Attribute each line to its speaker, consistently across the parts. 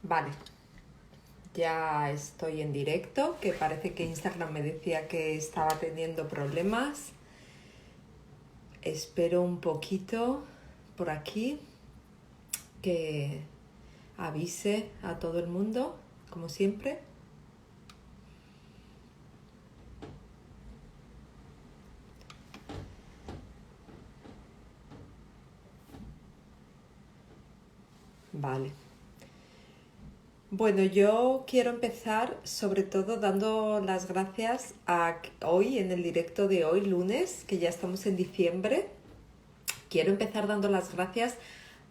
Speaker 1: Vale, ya estoy en directo, que parece que Instagram me decía que estaba teniendo problemas. Espero un poquito por aquí que avise a todo el mundo, como siempre. Vale. Bueno, yo quiero empezar sobre todo dando las gracias a hoy, en el directo de hoy, lunes, que ya estamos en diciembre. Quiero empezar dando las gracias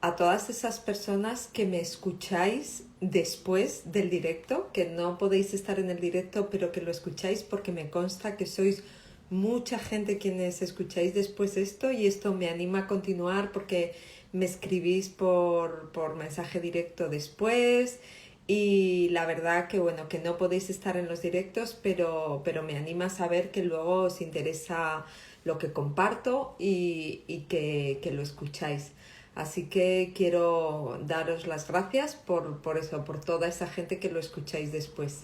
Speaker 1: a todas esas personas que me escucháis después del directo, que no podéis estar en el directo, pero que lo escucháis porque me consta que sois mucha gente quienes escucháis después esto y esto me anima a continuar porque me escribís por mensaje directo después y la verdad que bueno, que no podéis estar en los directos, pero me anima a saber que luego os interesa lo que comparto y que lo escucháis. Así que quiero daros las gracias por eso, por toda esa gente que lo escucháis después.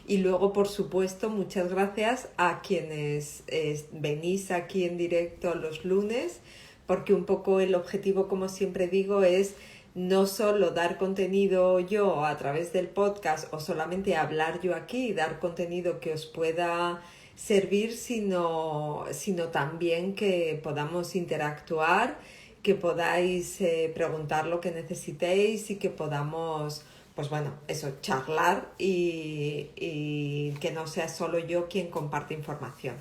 Speaker 1: Y luego, por supuesto, muchas gracias a quienes venís aquí en directo los lunes, porque un poco el objetivo, como siempre digo, es no solo dar contenido yo a través del podcast o solamente hablar yo aquí y dar contenido que os pueda servir, sino también que podamos interactuar, que podáis preguntar lo que necesitéis y que podamos, pues bueno, eso, charlar y que no sea solo yo quien comparte información.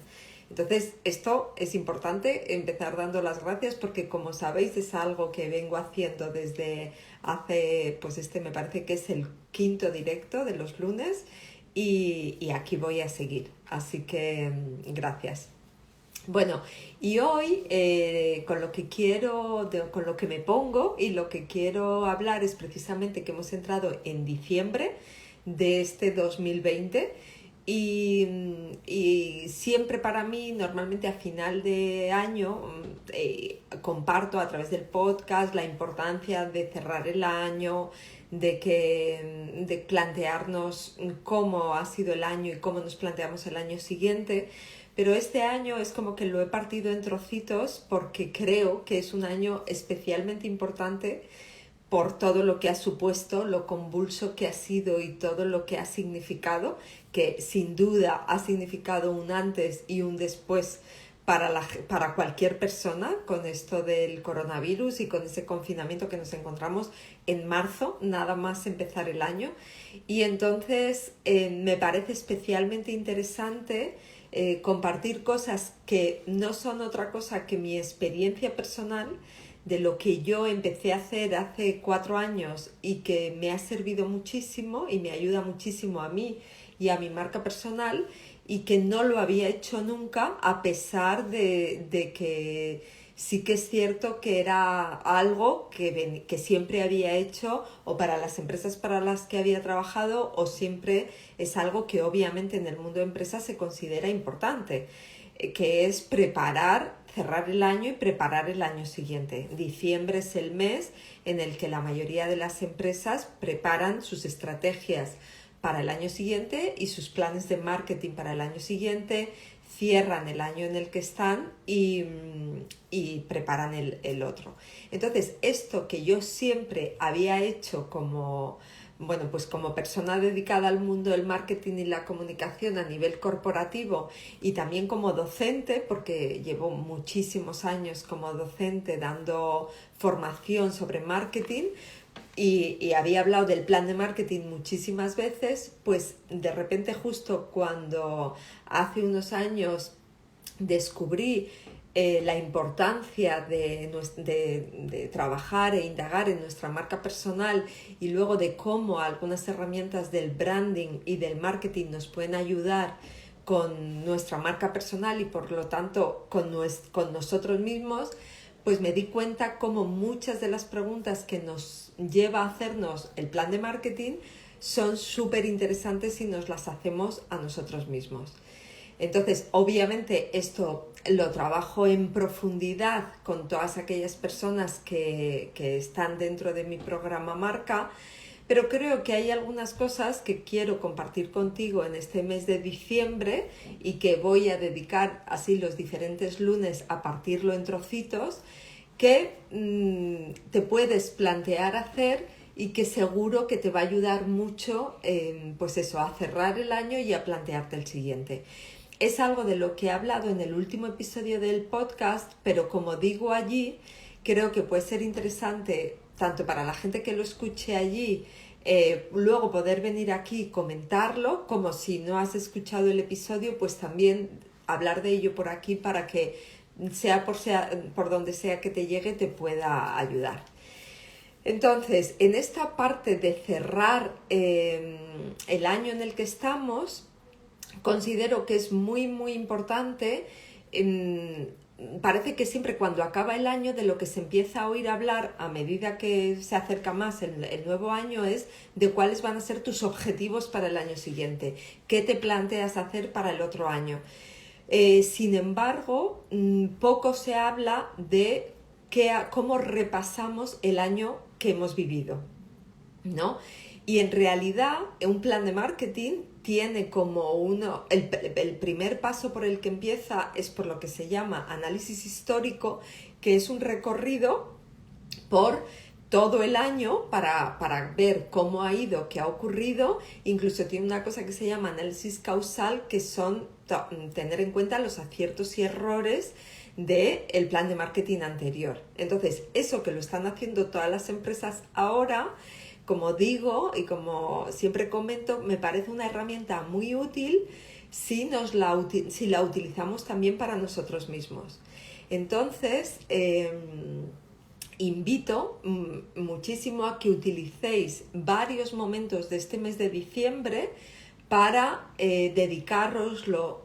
Speaker 1: Entonces, esto es importante, empezar dando las gracias porque, como sabéis, es algo que vengo haciendo desde hace, pues me parece que es el quinto directo de los lunes y aquí voy a seguir. Así que gracias. Bueno, y hoy con lo que con lo que me pongo y lo que quiero hablar es precisamente que hemos entrado en diciembre de este 2020 y siempre para mí, normalmente a final de año, comparto a través del podcast la importancia de cerrar el año, de plantearnos cómo ha sido el año y cómo nos planteamos el año siguiente. Pero este año es como que lo he partido en trocitos porque creo que es un año especialmente importante por todo lo que ha supuesto, lo convulso que ha sido y todo lo que ha significado, que sin duda ha significado un antes y un después para cualquier persona con esto del coronavirus y con ese confinamiento que nos encontramos en marzo, nada más empezar el año. Y entonces me parece especialmente interesante compartir cosas que no son otra cosa que mi experiencia personal de lo que yo empecé a hacer hace 4 años y que me ha servido muchísimo y me ayuda muchísimo a mí y a mi marca personal y que no lo había hecho nunca a pesar de que sí que es cierto que era algo que siempre había hecho o para las empresas para las que había trabajado o siempre es algo que obviamente en el mundo de empresas se considera importante, que es cerrar el año y preparar el año siguiente. Diciembre es el mes en el que la mayoría de las empresas preparan sus estrategias para el año siguiente y sus planes de marketing para el año siguiente, cierran el año en el que están y preparan el otro. Entonces, esto que yo siempre había hecho como persona dedicada al mundo del marketing y la comunicación a nivel corporativo y también como docente, porque llevo muchísimos años como docente dando formación sobre marketing y había hablado del plan de marketing muchísimas veces, pues de repente justo cuando hace unos años descubrí la importancia de trabajar e indagar en nuestra marca personal y luego de cómo algunas herramientas del branding y del marketing nos pueden ayudar con nuestra marca personal y por lo tanto con nosotros mismos, pues me di cuenta cómo muchas de las preguntas que nos lleva a hacernos el plan de marketing son súper interesantes si nos las hacemos a nosotros mismos. Entonces, obviamente, esto lo trabajo en profundidad con todas aquellas personas que están dentro de mi programa Marca, pero creo que hay algunas cosas que quiero compartir contigo en este mes de diciembre y que voy a dedicar así los diferentes lunes a partirlo en trocitos que te puedes plantear hacer y que seguro que te va a ayudar mucho pues eso, a cerrar el año y a plantearte el siguiente. Es algo de lo que he hablado en el último episodio del podcast, pero como digo allí, creo que puede ser interesante tanto para la gente que lo escuche allí, luego poder venir aquí y comentarlo, como si no has escuchado el episodio, pues también hablar de ello por aquí para que sea por donde sea que te llegue te pueda ayudar. Entonces, en esta parte de cerrar el año en el que estamos, considero que es muy, muy importante. Parece que siempre cuando acaba el año de lo que se empieza a oír hablar a medida que se acerca más el nuevo año es de cuáles van a ser tus objetivos para el año siguiente, qué te planteas hacer para el otro año. Sin embargo, poco se habla de cómo repasamos el año que hemos vivido, ¿no? Y en realidad un plan de marketing tiene como el primer paso por el que empieza es por lo que se llama análisis histórico, que es un recorrido por todo el año para ver cómo ha ido, qué ha ocurrido. Incluso tiene una cosa que se llama análisis causal, que son tener en cuenta los aciertos y errores del plan de marketing anterior. Entonces, eso que lo están haciendo todas las empresas ahora, como digo y como siempre comento, me parece una herramienta muy útil si la utilizamos también para nosotros mismos. Entonces, invito muchísimo a que utilicéis varios momentos de este mes de diciembre para dedicároslo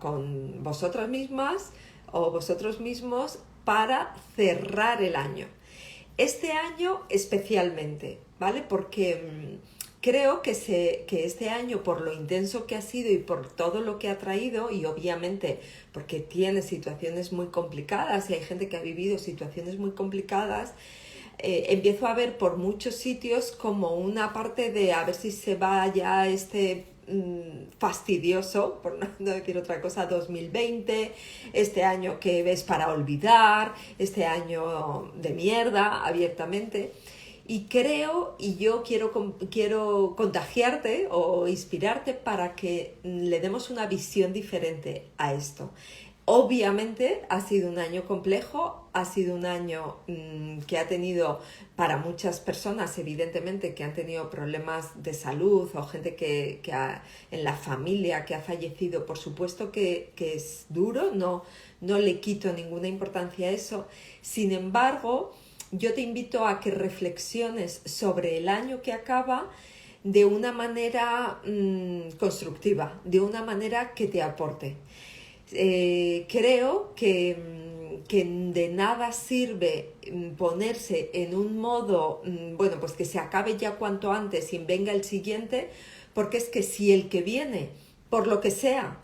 Speaker 1: con vosotras mismas o vosotros mismos para cerrar el año. Este año especialmente, ¿vale? Porque creo que este año, por lo intenso que ha sido y por todo lo que ha traído, y obviamente porque tiene situaciones muy complicadas y hay gente que ha vivido situaciones muy complicadas, empiezo a ver por muchos sitios como una parte de a ver si se va ya fastidioso, por no decir otra cosa, 2020, este año que ves para olvidar, este año de mierda, abiertamente. Y creo, y yo quiero contagiarte o inspirarte para que le demos una visión diferente a esto. Obviamente ha sido un año complejo, ha sido un año que ha tenido para muchas personas, evidentemente, que han tenido problemas de salud o gente que en la familia que ha fallecido, por supuesto que es duro, no le quito ninguna importancia a eso. Sin embargo, yo te invito a que reflexiones sobre el año que acaba de una manera constructiva, de una manera que te aporte. Creo que de nada sirve ponerse en un modo, bueno, pues que se acabe ya cuanto antes y venga el siguiente, porque es que si el que viene, por lo que sea,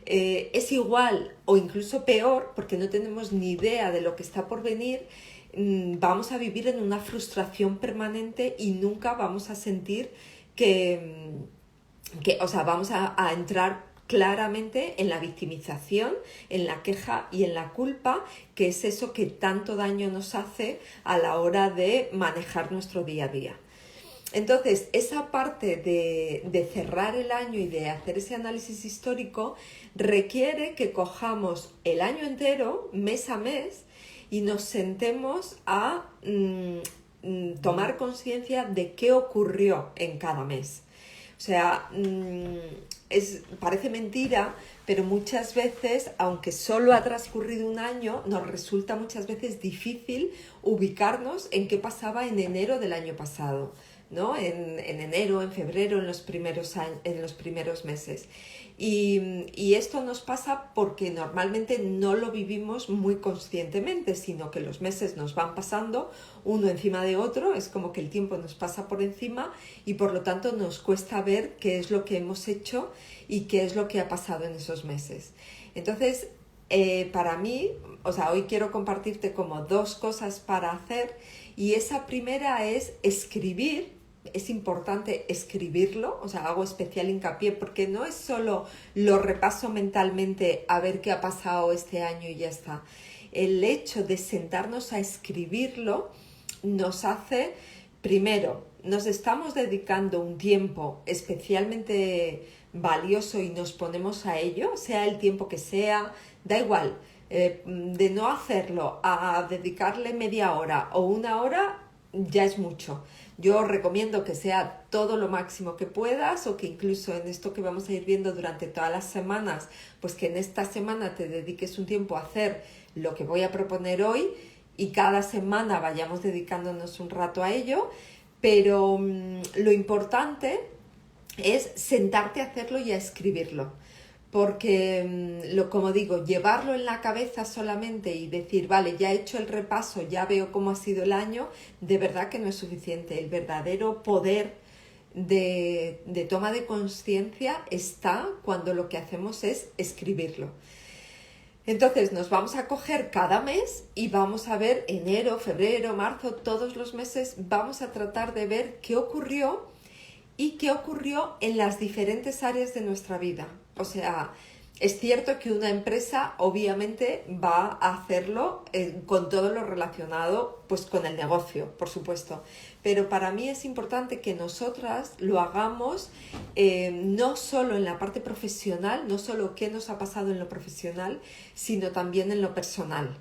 Speaker 1: es igual o incluso peor, porque no tenemos ni idea de lo que está por venir, vamos a vivir en una frustración permanente y nunca vamos a sentir o sea, vamos a entrar claramente en la victimización, en la queja y en la culpa, que es eso que tanto daño nos hace a la hora de manejar nuestro día a día. Entonces, esa parte de cerrar el año y de hacer ese análisis histórico requiere que cojamos el año entero, mes a mes, y nos sentemos a tomar conciencia de qué ocurrió en cada mes. O sea, parece mentira, pero muchas veces, aunque solo ha transcurrido un año, nos resulta muchas veces difícil ubicarnos en qué pasaba en enero del año pasado, ¿no? En enero, en febrero, en los primeros meses. Y esto nos pasa porque normalmente no lo vivimos muy conscientemente, sino que los meses nos van pasando uno encima de otro, es como que el tiempo nos pasa por encima y por lo tanto nos cuesta ver qué es lo que hemos hecho y qué es lo que ha pasado en esos meses. Entonces, para mí, o sea, hoy quiero compartirte como dos cosas para hacer, y esa primera es escribir es importante escribirlo, o sea, hago especial hincapié porque no es solo lo repaso mentalmente a ver qué ha pasado este año y ya está. El hecho de sentarnos a escribirlo nos hace, primero, nos estamos dedicando un tiempo especialmente valioso y nos ponemos a ello, sea el tiempo que sea, da igual, de no hacerlo a dedicarle media hora o una hora ya es mucho. Yo recomiendo que sea todo lo máximo que puedas o que incluso en esto que vamos a ir viendo durante todas las semanas, pues que en esta semana te dediques un tiempo a hacer lo que voy a proponer hoy y cada semana vayamos dedicándonos un rato a ello, pero lo importante es sentarte a hacerlo y a escribirlo. Porque, como digo, llevarlo en la cabeza solamente y decir, vale, ya he hecho el repaso, ya veo cómo ha sido el año, de verdad que no es suficiente. El verdadero poder de toma de conciencia está cuando lo que hacemos es escribirlo. Entonces nos vamos a coger cada mes y vamos a ver enero, febrero, marzo, todos los meses, vamos a tratar de ver qué ocurrió y qué ocurrió en las diferentes áreas de nuestra vida. O sea, es cierto que una empresa obviamente va a hacerlo con todo lo relacionado pues con el negocio, por supuesto. Pero para mí es importante que nosotras lo hagamos no solo en la parte profesional, no solo qué nos ha pasado en lo profesional, sino también en lo personal.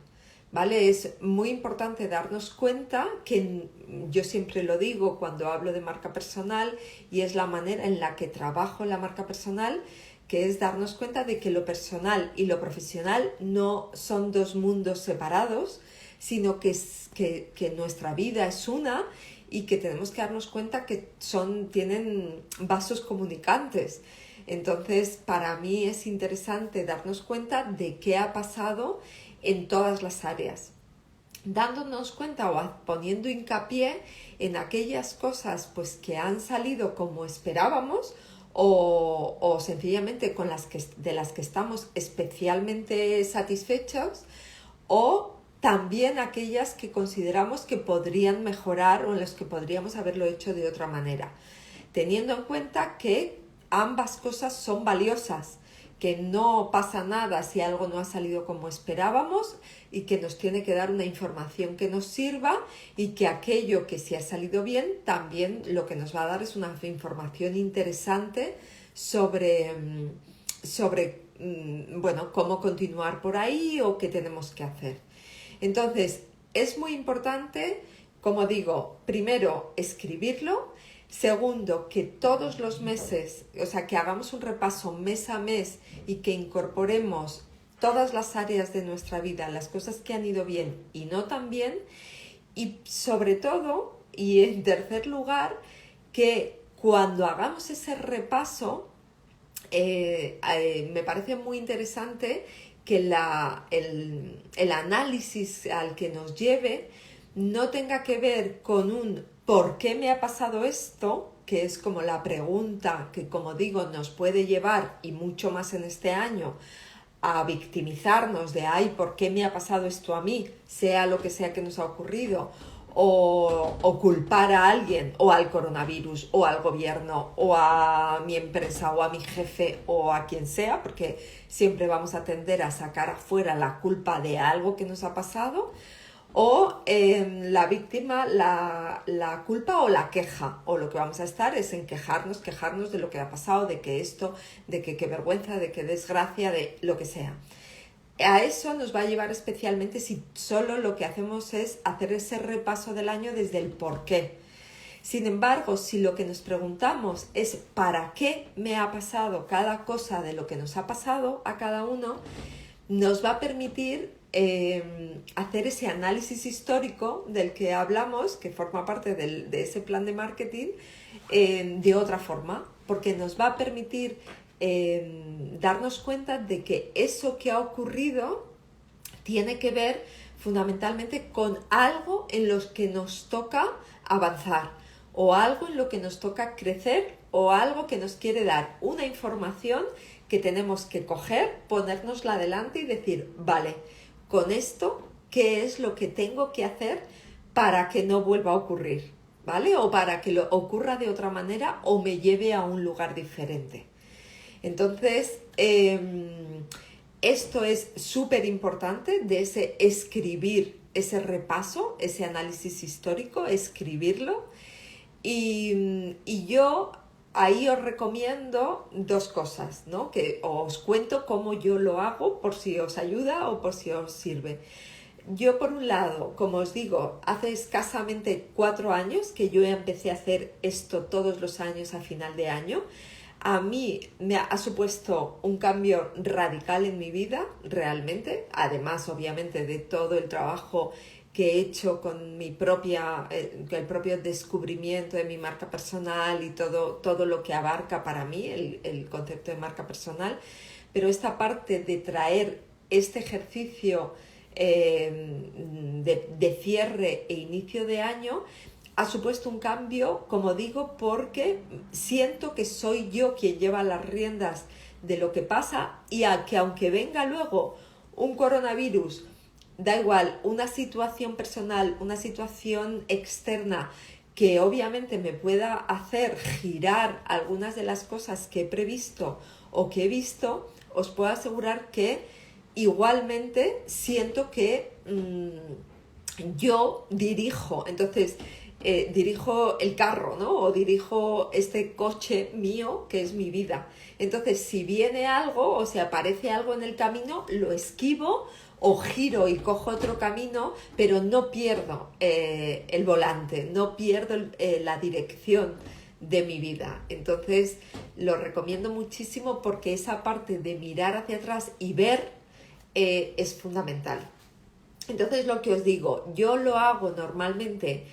Speaker 1: ¿Vale? Es muy importante darnos cuenta que yo siempre lo digo cuando hablo de marca personal y es la manera en la que trabajo la marca personal, que es darnos cuenta de que lo personal y lo profesional no son dos mundos separados, sino que nuestra vida es una y que tenemos que darnos cuenta que tienen vasos comunicantes. Entonces, para mí es interesante darnos cuenta de qué ha pasado en todas las áreas, dándonos cuenta o poniendo hincapié en aquellas cosas pues que han salido como esperábamos o sencillamente de las que estamos especialmente satisfechos, o también aquellas que consideramos que podrían mejorar o en las que podríamos haberlo hecho de otra manera, teniendo en cuenta que ambas cosas son valiosas, que no pasa nada si algo no ha salido como esperábamos y que nos tiene que dar una información que nos sirva, y que aquello que sí ha salido bien también lo que nos va a dar es una información interesante sobre bueno, cómo continuar por ahí o qué tenemos que hacer. Entonces, es muy importante, como digo, primero escribirlo. Segundo, que todos los meses, o sea, que hagamos un repaso mes a mes y que incorporemos todas las áreas de nuestra vida, las cosas que han ido bien y no tan bien. Y sobre todo, y en tercer lugar, que cuando hagamos ese repaso, me parece muy interesante que el análisis al que nos lleve no tenga que ver con un ¿por qué me ha pasado esto?, que es como la pregunta que, como digo, nos puede llevar, y mucho más en este año, a victimizarnos de ¡ay, ¿por qué me ha pasado esto a mí?, sea lo que sea que nos ha ocurrido, o culpar a alguien, o al coronavirus, o al gobierno, o a mi empresa, o a mi jefe, o a quien sea, porque siempre vamos a tender a sacar afuera la culpa de algo que nos ha pasado, o la víctima, la culpa o la queja, o lo que vamos a estar es en quejarnos de lo que ha pasado, de que esto, de que qué vergüenza, de qué desgracia, de lo que sea. A eso nos va a llevar especialmente si solo lo que hacemos es hacer ese repaso del año desde el por qué. Sin embargo, si lo que nos preguntamos es ¿para qué me ha pasado cada cosa de lo que nos ha pasado a cada uno?, nos va a permitir hacer ese análisis histórico del que hablamos, que forma parte de ese plan de marketing, de otra forma, porque nos va a permitir darnos cuenta de que eso que ha ocurrido tiene que ver fundamentalmente con algo en lo que nos toca avanzar, o algo en lo que nos toca crecer, o algo que nos quiere dar una información que tenemos que coger, ponérnosla delante y decir, vale, con esto, ¿qué es lo que tengo que hacer para que no vuelva a ocurrir? ¿vale? O para que lo ocurra de otra manera o me lleve a un lugar diferente. Entonces, esto es súper importante de ese escribir, ese repaso, ese análisis histórico, escribirlo. Y yo ahí os recomiendo dos cosas, ¿no? Que os cuento cómo yo lo hago por si os ayuda o por si os sirve. Yo, por un lado, como os digo, hace escasamente 4 años que yo empecé a hacer esto todos los años a final de año. A mí me ha supuesto un cambio radical en mi vida, realmente, además, obviamente, de todo el trabajo que he hecho con el propio descubrimiento de mi marca personal y todo lo que abarca para mí el concepto de marca personal. Pero esta parte de traer este ejercicio de cierre e inicio de año ha supuesto un cambio, como digo, porque siento que soy yo quien lleva las riendas de lo que pasa y que aunque venga luego un coronavirus, da igual, una situación personal, una situación externa que obviamente me pueda hacer girar algunas de las cosas que he previsto o que he visto, os puedo asegurar que igualmente siento que yo dirijo, entonces dirijo el carro, ¿no? O dirijo este coche mío que es mi vida. Entonces, si viene algo o se aparece algo en el camino, lo esquivo o giro y cojo otro camino, pero no pierdo el volante, no pierdo la dirección de mi vida. Entonces, lo recomiendo muchísimo porque esa parte de mirar hacia atrás y ver es fundamental. Entonces, lo que os digo, yo lo hago normalmente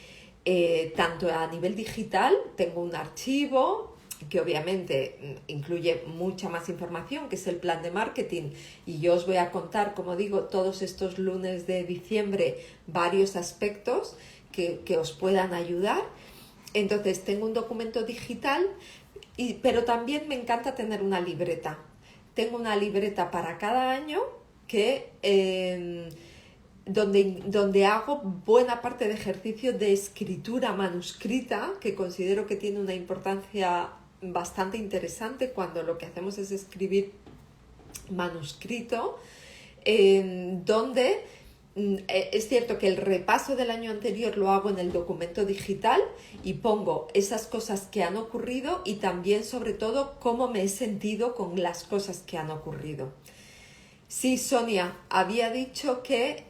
Speaker 1: tanto a nivel digital, tengo un archivo que obviamente incluye mucha más información, que es el plan de marketing, y yo os voy a contar, como digo, todos estos lunes de diciembre, varios aspectos que os puedan ayudar. Entonces, tengo un documento digital, pero también me encanta tener una libreta. Tengo una libreta para cada año que donde hago buena parte de ejercicio de escritura manuscrita, que considero que tiene una importancia bastante interesante cuando lo que hacemos es escribir manuscrito, donde es cierto que el repaso del año anterior lo hago en el documento digital y pongo esas cosas que han ocurrido y también, sobre todo, cómo me he sentido con las cosas que han ocurrido. Sí, Sonia, había dicho que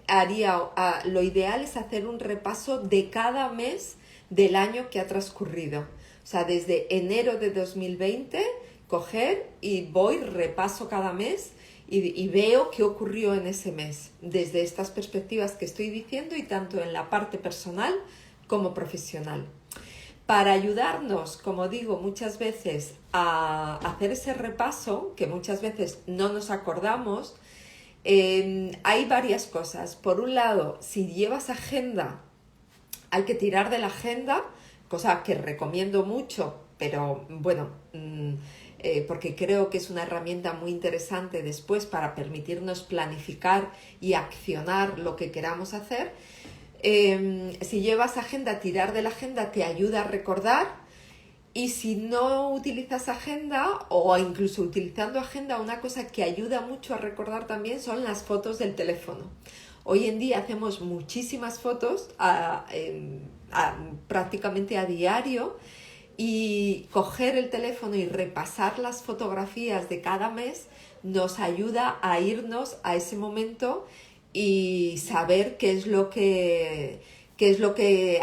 Speaker 1: lo ideal es hacer un repaso de cada mes del año que ha transcurrido. O sea, desde enero de 2020, coger y repaso cada mes y veo qué ocurrió en ese mes, desde estas perspectivas que estoy diciendo y tanto en la parte personal como profesional. Para ayudarnos, como digo, muchas veces a hacer ese repaso, que muchas veces no nos acordamos, hay varias cosas. Por un lado, si llevas agenda, hay que tirar de la agenda, cosa que recomiendo mucho, pero bueno, porque creo que es una herramienta muy interesante después para permitirnos planificar y accionar lo que queramos hacer. Si llevas agenda, tirar de la agenda te ayuda a recordar. Y si no utilizas agenda o incluso utilizando agenda, una cosa que ayuda mucho a recordar también son las fotos del teléfono. Hoy en día hacemos muchísimas fotos prácticamente a diario y coger el teléfono y repasar las fotografías de cada mes nos ayuda a irnos a ese momento y saber qué es lo que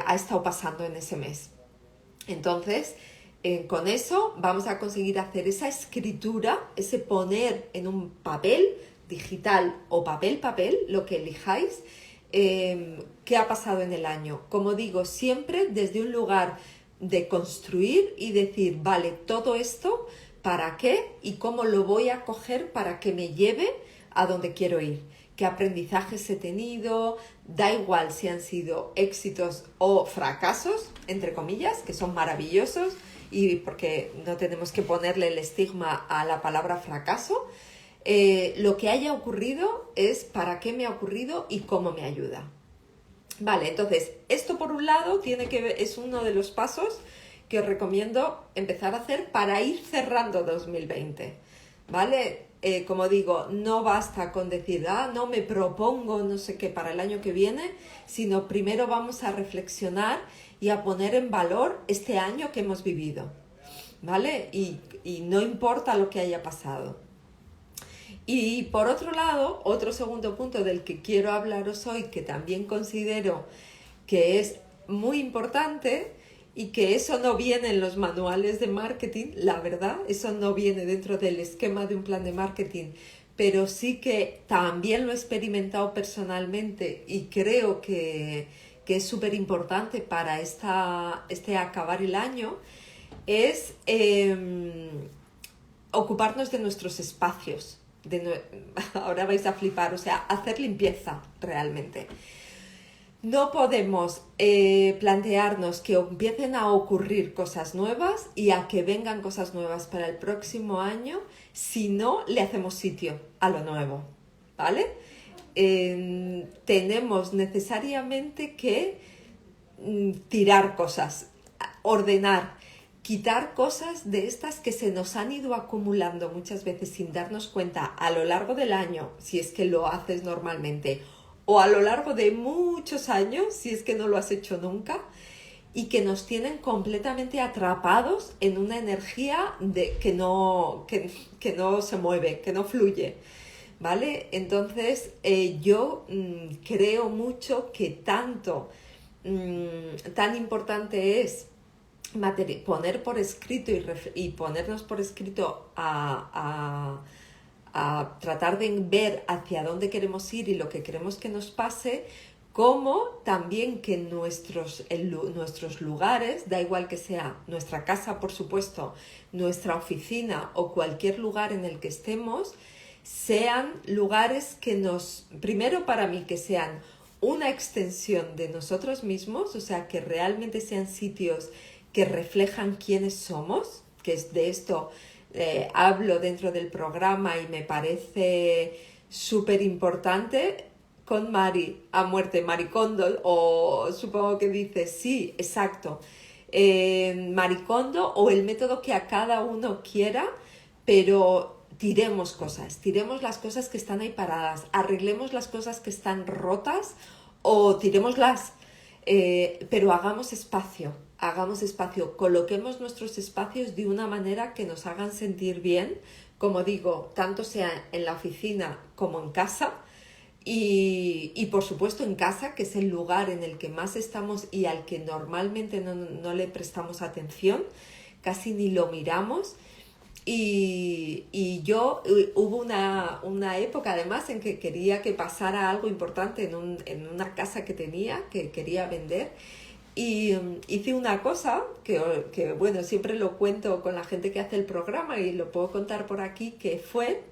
Speaker 1: ha estado pasando en ese mes. Entonces, con eso vamos a conseguir hacer esa escritura, ese poner en un papel digital o papel, lo que elijáis, qué ha pasado en el año. Como digo, siempre desde un lugar de construir y decir, vale, todo esto, ¿para qué? Y cómo lo voy a coger para que me lleve a donde quiero ir. ¿Qué aprendizajes he tenido? Da igual si han sido éxitos o fracasos, entre comillas, que son maravillosos, y porque no tenemos que ponerle el estigma a la palabra fracaso. Lo que haya ocurrido es para qué me ha ocurrido y cómo me ayuda. Vale, entonces, esto por un lado es uno de los pasos que os recomiendo empezar a hacer para ir cerrando 2020, ¿vale? Como digo, no basta con decir, no me propongo no sé qué para el año que viene, sino primero vamos a reflexionar y a poner en valor este año que hemos vivido, ¿vale? Y no importa lo que haya pasado. Y por otro lado, otro segundo punto del que quiero hablaros hoy, que también considero que es muy importante y que eso no viene en los manuales de marketing, la verdad, eso no viene dentro del esquema de un plan de marketing, pero sí que también lo he experimentado personalmente y creo que es súper importante para este acabar el año, es ocuparnos de nuestros espacios. Ahora vais a flipar, o sea, hacer limpieza realmente. No podemos plantearnos que empiecen a ocurrir cosas nuevas y a que vengan cosas nuevas para el próximo año si no le hacemos sitio a lo nuevo, ¿vale? Tenemos necesariamente que tirar cosas, ordenar, quitar cosas de estas que se nos han ido acumulando muchas veces sin darnos cuenta a lo largo del año, si es que lo haces normalmente, o a lo largo de muchos años, si es que no lo has hecho nunca, y que nos tienen completamente atrapados en una energía que no se mueve, que no fluye, ¿vale? Entonces, yo creo mucho que tan importante es poner por escrito y ponernos por escrito a tratar de ver hacia dónde queremos ir y lo que queremos que nos pase, como también que nuestros lugares, da igual que sea nuestra casa, por supuesto, nuestra oficina o cualquier lugar en el que estemos, sean lugares primero para mí, que sean una extensión de nosotros mismos, o sea, que realmente sean sitios que reflejan quiénes somos, que es de esto hablo dentro del programa y me parece súper importante con Mari a muerte, Mari Kondo, o supongo que dice, sí, exacto, Mari Kondo o el método que a cada uno quiera, pero tiremos las cosas que están ahí paradas, arreglemos las cosas que están rotas o tirémoslas, pero hagamos espacio, coloquemos nuestros espacios de una manera que nos hagan sentir bien, como digo, tanto sea en la oficina como en casa y por supuesto en casa, que es el lugar en el que más estamos y al que normalmente no le prestamos atención, casi ni lo miramos. Y yo hubo una época además en que quería que pasara algo importante en una casa que tenía, que quería vender, y hice una cosa que bueno, siempre lo cuento con la gente que hace el programa y lo puedo contar por aquí, que fue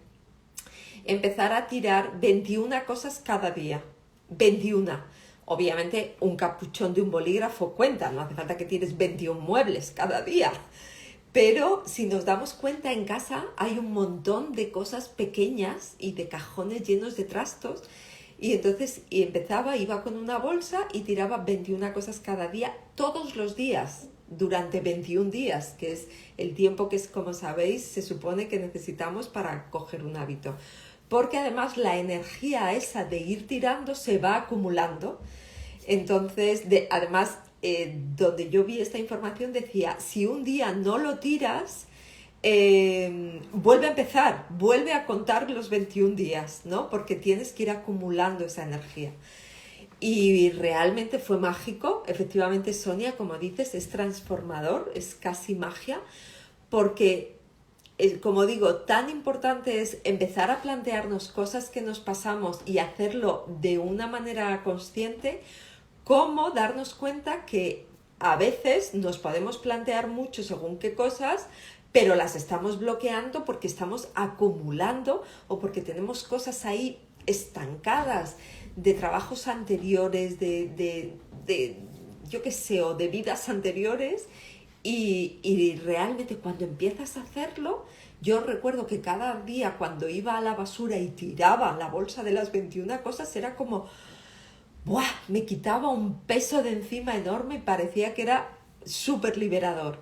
Speaker 1: empezar a tirar 21 cosas cada día. 21. Obviamente un capuchón de un bolígrafo cuenta, no hace falta que tires 21 muebles cada día. Pero si nos damos cuenta, en casa hay un montón de cosas pequeñas y de cajones llenos de trastos. Y entonces iba con una bolsa y tiraba 21 cosas cada día, todos los días, durante 21 días, que es el tiempo que, como sabéis, se supone que necesitamos para coger un hábito. Porque además la energía esa de ir tirando se va acumulando. Entonces, además, donde yo vi esta información decía, si un día no lo tiras, vuelve a empezar, vuelve a contar los 21 días, ¿no? Porque tienes que ir acumulando esa energía. Y realmente fue mágico. Efectivamente, Sonia, como dices, es transformador, es casi magia, porque, como digo, tan importante es empezar a plantearnos cosas que nos pasamos y hacerlo de una manera consciente, como darnos cuenta que a veces nos podemos plantear mucho según qué cosas, pero las estamos bloqueando porque estamos acumulando o porque tenemos cosas ahí estancadas de trabajos anteriores, de yo qué sé, o de vidas anteriores, y realmente cuando empiezas a hacerlo, yo recuerdo que cada día cuando iba a la basura y tiraba la bolsa de las 21 cosas era como ¡buah!, me quitaba un peso de encima enorme y parecía que era súper liberador.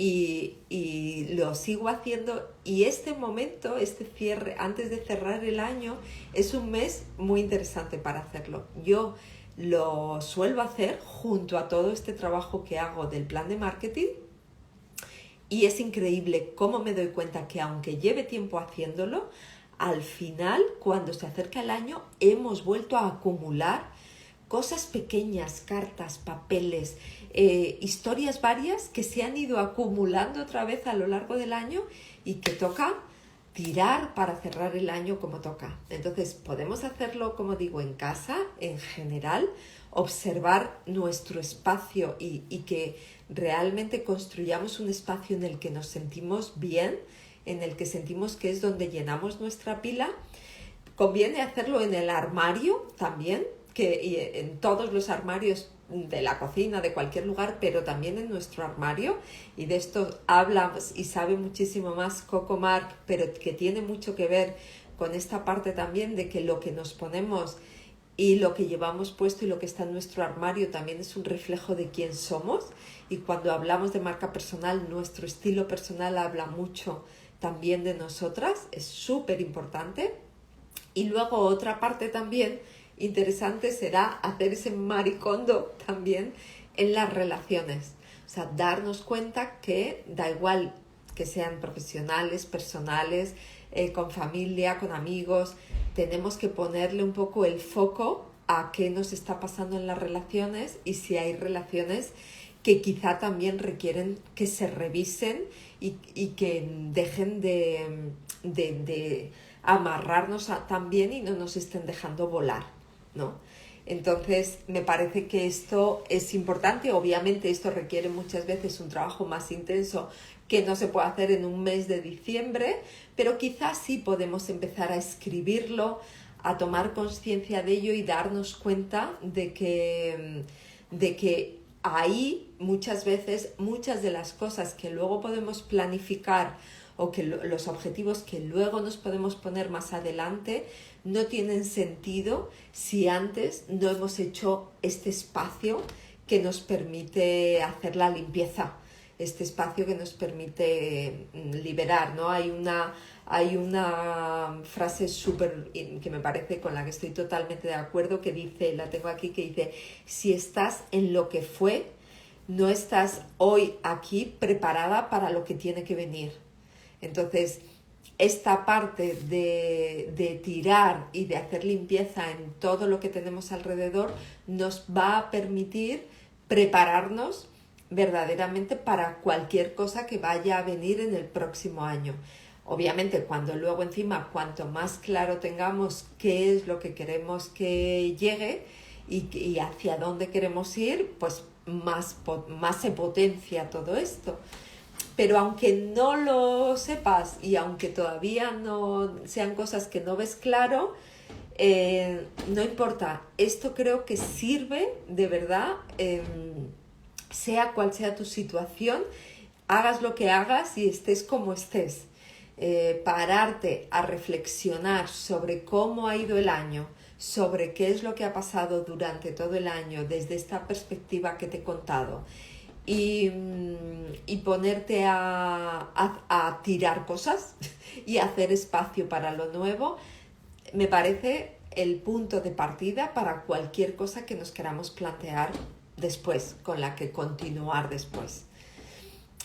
Speaker 1: Y lo sigo haciendo, y este momento, este cierre, antes de cerrar el año, es un mes muy interesante para hacerlo. Yo lo suelo hacer junto a todo este trabajo que hago del plan de marketing, y es increíble cómo me doy cuenta que aunque lleve tiempo haciéndolo, al final, cuando se acerca el año, hemos vuelto a acumular cosas pequeñas, cartas, papeles, historias varias que se han ido acumulando otra vez a lo largo del año y que toca tirar para cerrar el año como toca. Entonces podemos hacerlo, como digo, en casa, en general, observar nuestro espacio y que realmente construyamos un espacio en el que nos sentimos bien, en el que sentimos que es donde llenamos nuestra pila. Conviene hacerlo en el armario también, que en todos los armarios de la cocina, de cualquier lugar, pero también en nuestro armario, y de esto habla y sabe muchísimo más Coco Mark, pero que tiene mucho que ver con esta parte también de que lo que nos ponemos y lo que llevamos puesto y lo que está en nuestro armario también es un reflejo de quién somos, y cuando hablamos de marca personal, nuestro estilo personal habla mucho también de nosotras, es súper importante. Y luego otra parte también interesante será hacer ese maricondo también en las relaciones. O sea, darnos cuenta que da igual que sean profesionales, personales, con familia, con amigos, tenemos que ponerle un poco el foco a qué nos está pasando en las relaciones, y si hay relaciones que quizá también requieren que se revisen y que dejen de amarrarnos también y no nos estén dejando volar, ¿no? Entonces me parece que esto es importante. Obviamente esto requiere muchas veces un trabajo más intenso que no se puede hacer en un mes de diciembre, pero quizás sí podemos empezar a escribirlo, a tomar conciencia de ello y darnos cuenta de que ahí muchas veces muchas de las cosas que luego podemos planificar o que los objetivos que luego nos podemos poner más adelante no tienen sentido si antes no hemos hecho este espacio que nos permite hacer la limpieza, este espacio que nos permite liberar, ¿no? Hay una frase súper que me parece, con la que estoy totalmente de acuerdo, que dice, la tengo aquí, que dice: si estás en lo que fue, no estás hoy aquí preparada para lo que tiene que venir. Entonces, esta parte de tirar y de hacer limpieza en todo lo que tenemos alrededor nos va a permitir prepararnos verdaderamente para cualquier cosa que vaya a venir en el próximo año. Obviamente, cuando luego encima, cuanto más claro tengamos qué es lo que queremos que llegue y hacia dónde queremos ir, pues más se potencia todo esto. Pero aunque no lo sepas y aunque todavía no sean cosas que no ves claro, no importa. Esto creo que sirve de verdad, sea cual sea tu situación, hagas lo que hagas y estés como estés. Pararte a reflexionar sobre cómo ha ido el año, sobre qué es lo que ha pasado durante todo el año desde esta perspectiva que te he contado, y ponerte a tirar cosas y hacer espacio para lo nuevo, me parece el punto de partida para cualquier cosa que nos queramos plantear después, con la que continuar después.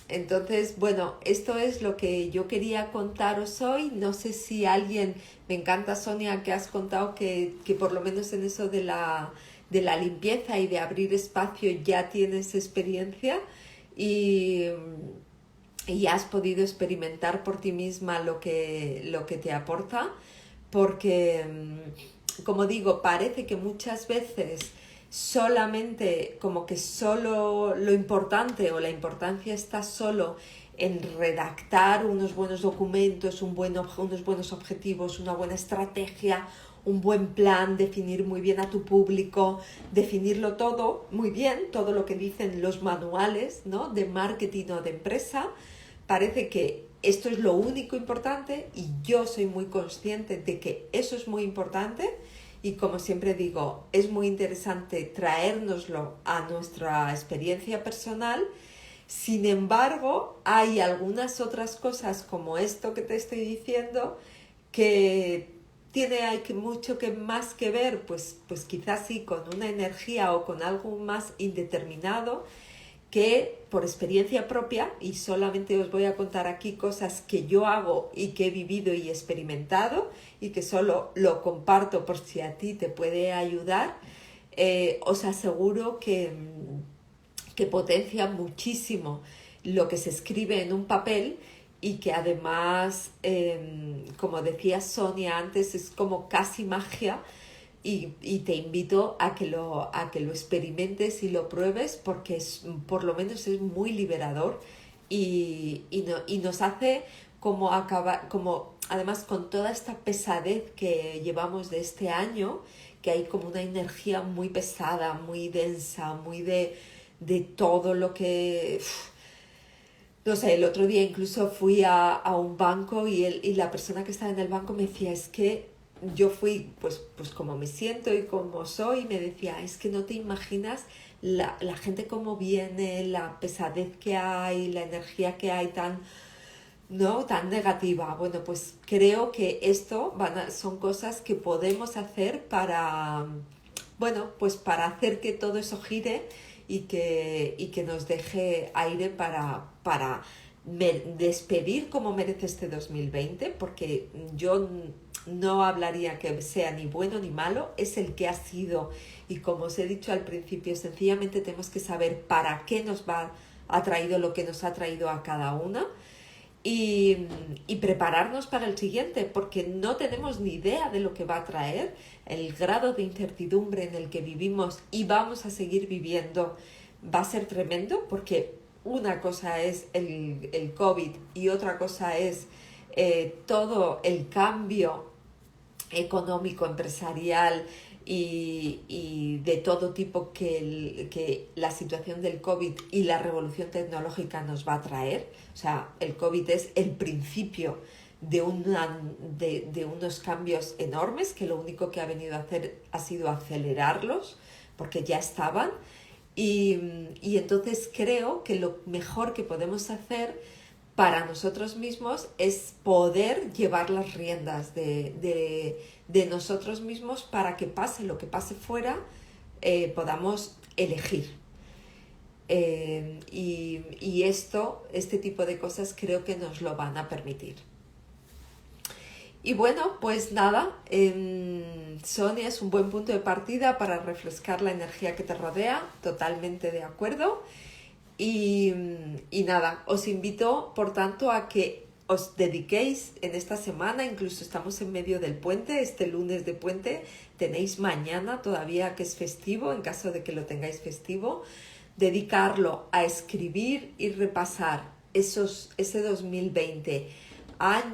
Speaker 1: Entonces, bueno, esto es lo que yo quería contaros hoy. No sé si alguien, me encanta, Sonia, que has contado que por lo menos en eso de la limpieza y de abrir espacio ya tienes experiencia y has podido experimentar por ti misma lo que te aporta, porque, como digo, parece que muchas veces solamente, como que solo lo importante o la importancia está solo en redactar unos buenos documentos, unos buenos objetivos, una buena estrategia, un buen plan, definir muy bien a tu público, definirlo todo muy bien, todo lo que dicen los manuales, ¿no?, de marketing o de empresa. Parece que esto es lo único importante, y yo soy muy consciente de que eso es muy importante, y como siempre digo, es muy interesante traérnoslo a nuestra experiencia personal. Sin embargo, hay algunas otras cosas como esto que te estoy diciendo que mucho más que ver, pues quizás sí con una energía o con algo más indeterminado, que por experiencia propia, y solamente os voy a contar aquí cosas que yo hago y que he vivido y experimentado y que solo lo comparto por si a ti te puede ayudar, os aseguro que potencia muchísimo lo que se escribe en un papel y que además, como decía Sonia antes, es como casi magia y te invito a que lo experimentes y lo pruebes porque por lo menos es muy liberador y nos hace como acabar, como además con toda esta pesadez que llevamos de este año, que hay como una energía muy pesada, muy densa, muy de todo lo que... No sé, el otro día incluso fui a un banco y la persona que estaba en el banco me decía, es que yo fui pues como me siento y como soy, me decía, es que no te imaginas la gente cómo viene, la pesadez que hay, la energía que hay tan negativa. Bueno, pues creo que esto son cosas que podemos hacer pues para hacer que todo eso gire y que nos deje aire para despedir como merece este 2020, porque yo no hablaría que sea ni bueno ni malo, es el que ha sido, y como os he dicho al principio, sencillamente tenemos que saber para qué ha traído lo que nos ha traído a cada una y prepararnos para el siguiente, porque no tenemos ni idea de lo que va a traer. El grado de incertidumbre en el que vivimos y vamos a seguir viviendo va a ser tremendo, porque una cosa es el COVID y otra cosa es todo el cambio económico, empresarial y de todo tipo que la situación del COVID y la revolución tecnológica nos va a traer. O sea, el COVID es el principio de unos cambios enormes que lo único que ha venido a hacer ha sido acelerarlos, porque ya estaban. Y entonces creo que lo mejor que podemos hacer para nosotros mismos es poder llevar las riendas de nosotros mismos para que pase lo que pase fuera, podamos elegir. Y este tipo de cosas creo que nos lo van a permitir. Y bueno, pues nada, Sonia es un buen punto de partida para refrescar la energía que te rodea, totalmente de acuerdo. Y nada, os invito por tanto a que os dediquéis en esta semana, incluso estamos en medio del puente, este lunes de puente, tenéis mañana todavía que es festivo, en caso de que lo tengáis festivo, dedicarlo a escribir y repasar ese 2020.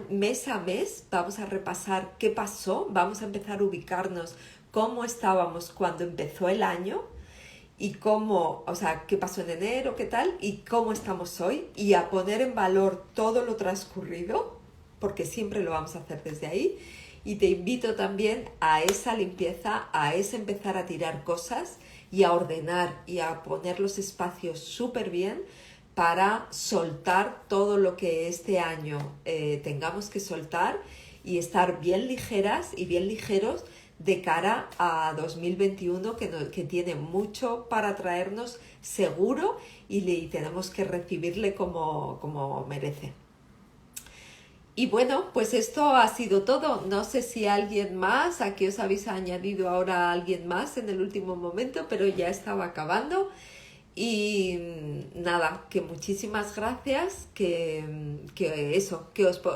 Speaker 1: Mes a mes vamos a repasar qué pasó, vamos a empezar a ubicarnos cómo estábamos cuando empezó el año y qué pasó en enero, qué tal, y cómo estamos hoy, y a poner en valor todo lo transcurrido, porque siempre lo vamos a hacer desde ahí. Y te invito también a esa limpieza, a ese empezar a tirar cosas y a ordenar y a poner los espacios súper bien para soltar todo lo que este año tengamos que soltar y estar bien ligeras y bien ligeros de cara a 2021 que tiene mucho para traernos seguro y tenemos que recibirle como merece. Y bueno, pues esto ha sido todo. No sé si alguien más, aquí os habéis añadido ahora a alguien más en el último momento, pero ya estaba acabando. Y nada, que muchísimas gracias, que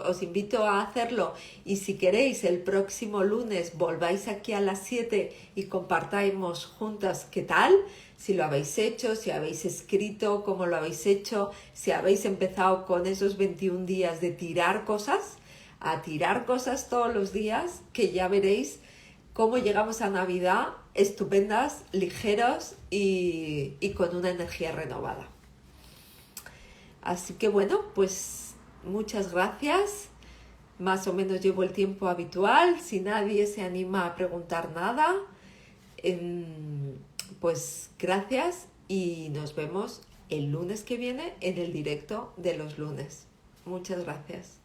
Speaker 1: os invito a hacerlo, y si queréis el próximo lunes volváis aquí a las 7 y compartamos juntas qué tal, si lo habéis hecho, si habéis escrito, cómo lo habéis hecho, si habéis empezado con esos 21 días de tirar cosas todos los días, que ya veréis cómo llegamos a Navidad estupendas, ligeros y con una energía renovada. Así que bueno, pues muchas gracias. más o menos llevo el tiempo habitual. Si nadie se anima a preguntar nada, pues gracias y nos vemos el lunes que viene en el directo de los lunes. Muchas gracias.